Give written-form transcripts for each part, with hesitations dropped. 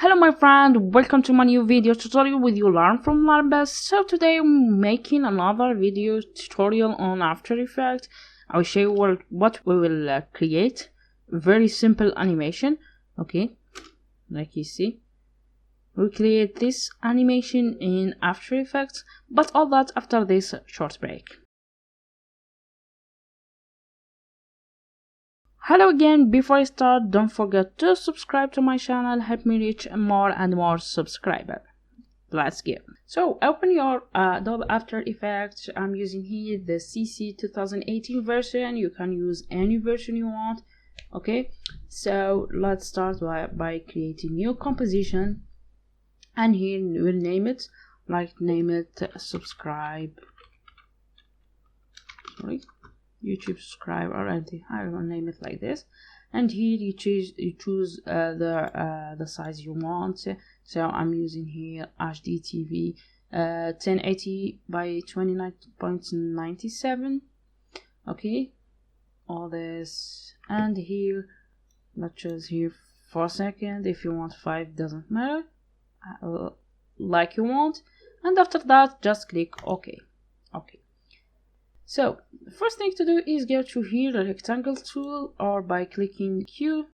Hello my friend, welcome to my new video tutorial with you learn from learn best. So today I'm making another video tutorial on After Effects. I will show you what we will create. Very simple animation. Okay, like you see, we create this animation in After Effects, but all that after this short break. Hello again. Before I start, don't forget to subscribe to my channel, help me reach more and more subscribers. Let's go. So open your Adobe After Effects. I'm using here the CC 2018 version. You can use any version you want. Okay, so let's start by creating new composition, and here we'll name it subscribe. Sorry, YouTube subscribe or anything. I will name it like this, and here you choose the size you want. So I'm using here HD TV 1080 by 29.97. okay, all this, and here let's choose here 4 seconds. If you want 5, doesn't matter, like you want, and after that just click OK. So the first thing to do is go to here the rectangle tool, or by clicking Q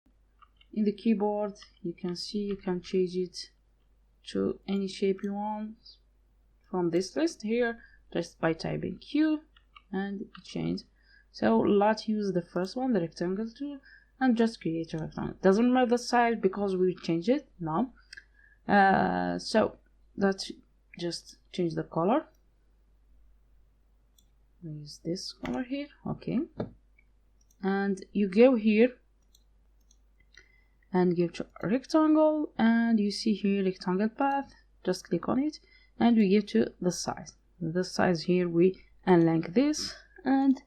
in the keyboard. You can see you can change it to any shape you want from this list here just by typing Q and change. So let's use the first one, the rectangle tool, and just create a rectangle. Doesn't matter the size because we change it now. So let's just change the color. Use this color here. Okay, and you go here and go to rectangle, and you see here rectangle path, just click on it, and we go to the size here we unlink this, and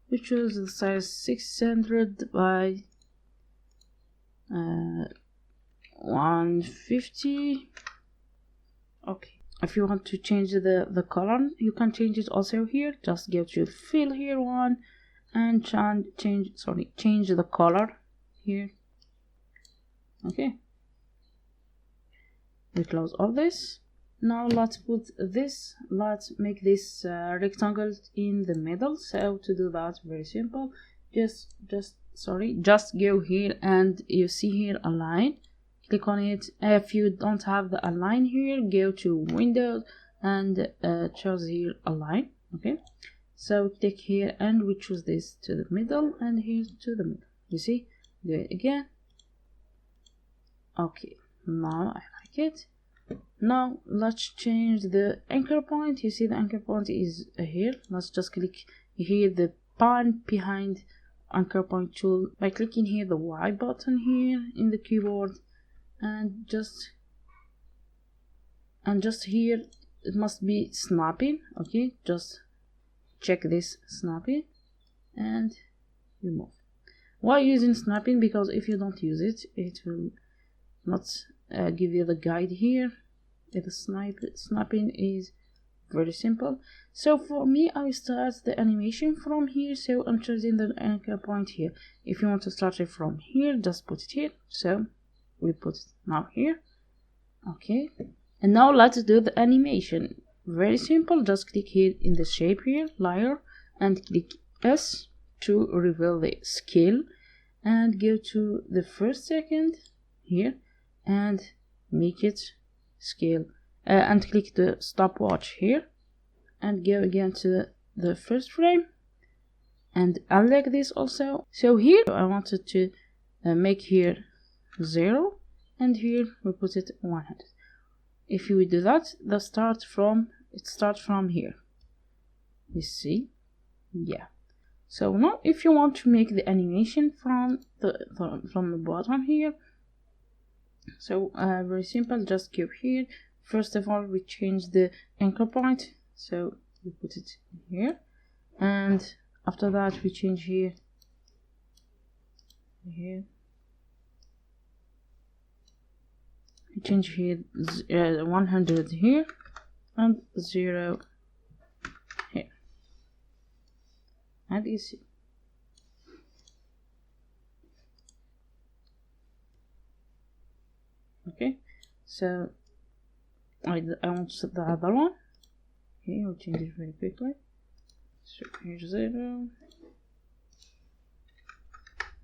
we choose the size 600 by 150. okay, if you want to change the color, you can change it also here. Just go to fill here one and change the color here. Okay, we close all this. Now let's make this rectangle in the middle. So to do that, very simple, just go here, and you see here a line. Click on it. If you don't have the align here, go to Windows and choose here align. Okay, so click here and we choose this to the middle and here to the middle. You see, do it again. Okay, now I like it. Now let's change the anchor point. You see the anchor point is here. Let's just click here the pen behind anchor point tool by clicking here the Y button here in the keyboard, and just here it must be snapping. Okay, just check this snapping and you move. Why using snapping? Because if you don't use it, it will not give you the guide here. The snapping is very simple. So for me, I start the animation from here, so I'm choosing the anchor point here. If you want to start it from here, just put it here. So we put it now here. Okay, and now let's do the animation. Very simple, just click here in the shape here, layer, and click S to reveal the scale, and go to the first second here and make it scale, and click the stopwatch here and go again to the first frame and unlike this also. So here I wanted to make here 0, and here we put it 100. If you do that, it starts from here. You see, yeah. So now if you want to make the animation from the bottom here, so very simple, just go here. First of all, we change the anchor point, so we put it here, and after that we change here we change here 100 here and 0 here, and you see. Okay, So I want the other one. Okay, I'll change it very quickly. So here's 0,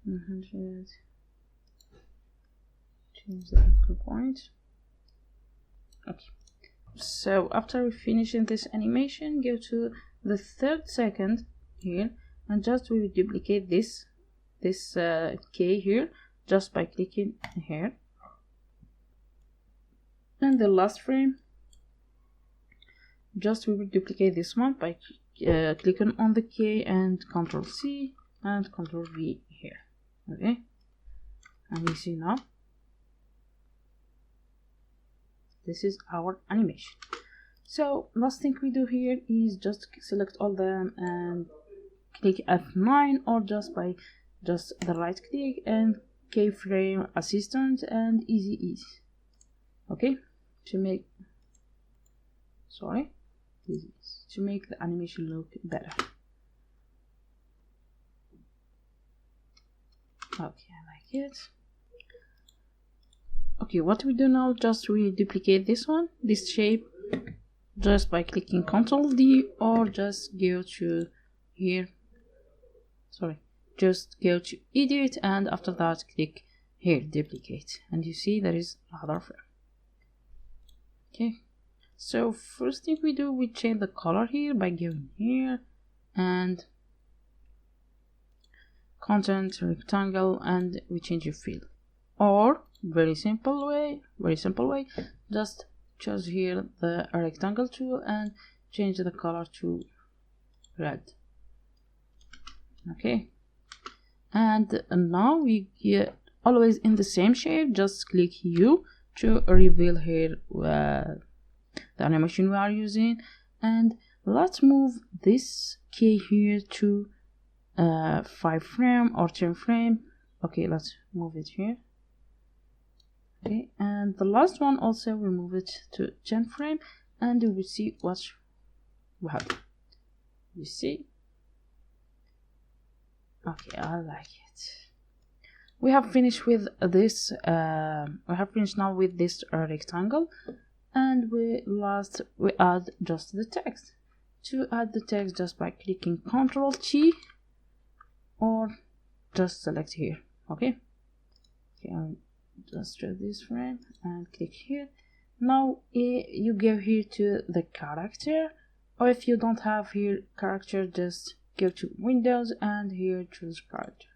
100. Change the anchor point. Okay. So after finishing this animation, go to the 3rd second here, and just we will duplicate this key here just by clicking here. And the last frame, just we will duplicate this one by clicking on the key and Ctrl C and Ctrl V here. Okay, and you see now this is our animation. So last thing we do here is just select all them and click F9, or just by just the right click and keyframe assistant and easy. Okay, to make the animation look better. Okay, I like it. Okay, what we do now, just we duplicate this shape, just by clicking Ctrl D, or just go to here. Just go to Edit, and after that click here, duplicate, and you see there is another frame. Okay, so first thing we do, we change the color here by going here and content rectangle, and we change your fill. Or very simple way, just choose here the rectangle tool and change the color to red. Okay, and now we get always in the same shape, just click U to reveal here the animation we are using, and let's move this key here to 5 frame or 10 frame. Okay, let's move it here. Okay, and the last one also we move it to 10 frame, and we will see what we have. You see? Okay, I like it. We have finished with this. We have finished now with this rectangle, and we add just the text. To add the text, just by clicking Ctrl T, or just select here. Okay. Okay, I'll just draw this frame and click here. Now you go here to the character, or if you don't have here character, just go to Windows and here choose character.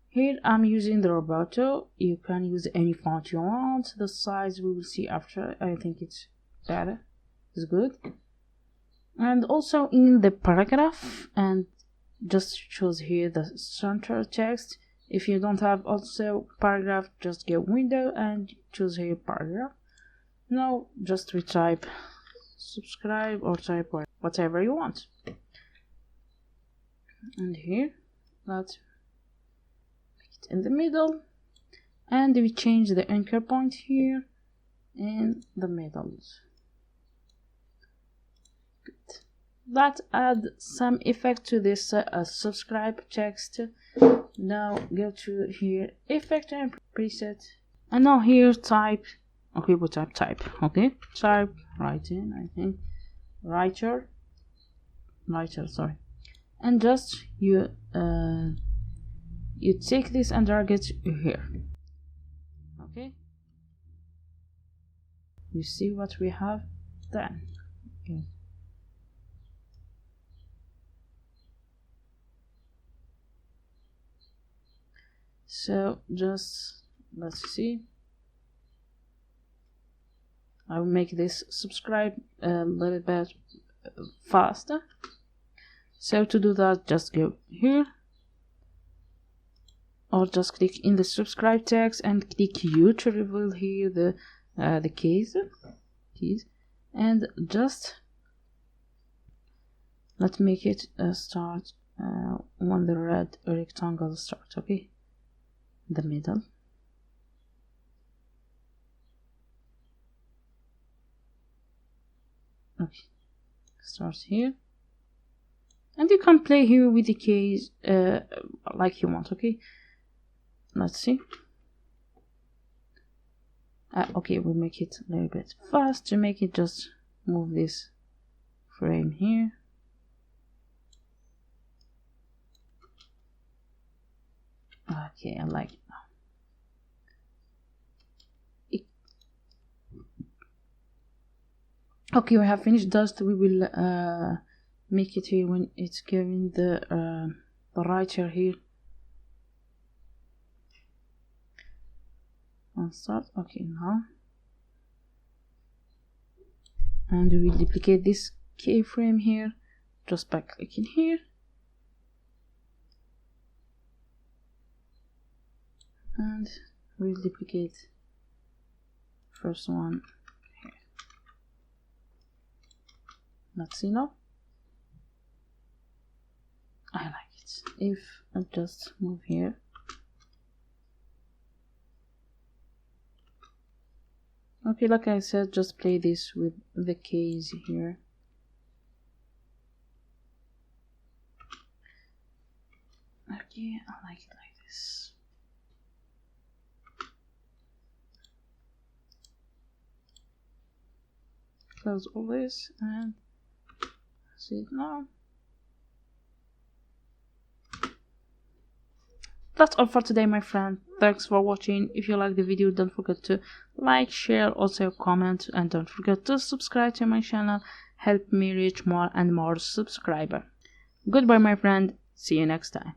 Here I'm using the Roboto. You can use any font you want. The size we will see after. I think it's better. It's good. And also in the paragraph, and just choose here the center text. If you don't have also paragraph, just go window and choose here paragraph. Now just retype subscribe or type whatever you want. And here let's make it in the middle, and we change the anchor point here in the middle. Good. That add some effect to this subscribe text. Now go to here effect and preset, and now here type. Okay, we type. Okay, type writing. I think writer. Sorry. And just you take this and drag it here. Okay, you see what we have then. Okay. So just let's see. I'll make this subscribe a little bit faster. So to do that, just go here, or just click in the subscribe text and click U to reveal here the keys, and just let's make it start when the red rectangle starts. Okay, the middle. Okay, starts here. And you can play here with the keys like you want. Okay, let's see. Okay, we'll make it a little bit fast to make it. Just move this frame here. Okay, I like it now. Okay, we have finished dust. We will make it here when it's giving the writer here. And start. Okay, now. And we will duplicate this keyframe here just by clicking here. And we'll duplicate first one here. Let's see now. I like it. If I just move here. Okay, like I said, just play this with the keys here. Okay, I like it like this. Close all this and see it now. That's all for today, my friend. Thanks for watching. If you like the video, don't forget to like, share, also comment, and don't forget to subscribe to my channel. Help me reach more and more subscribers. Goodbye, my friend. See you next time.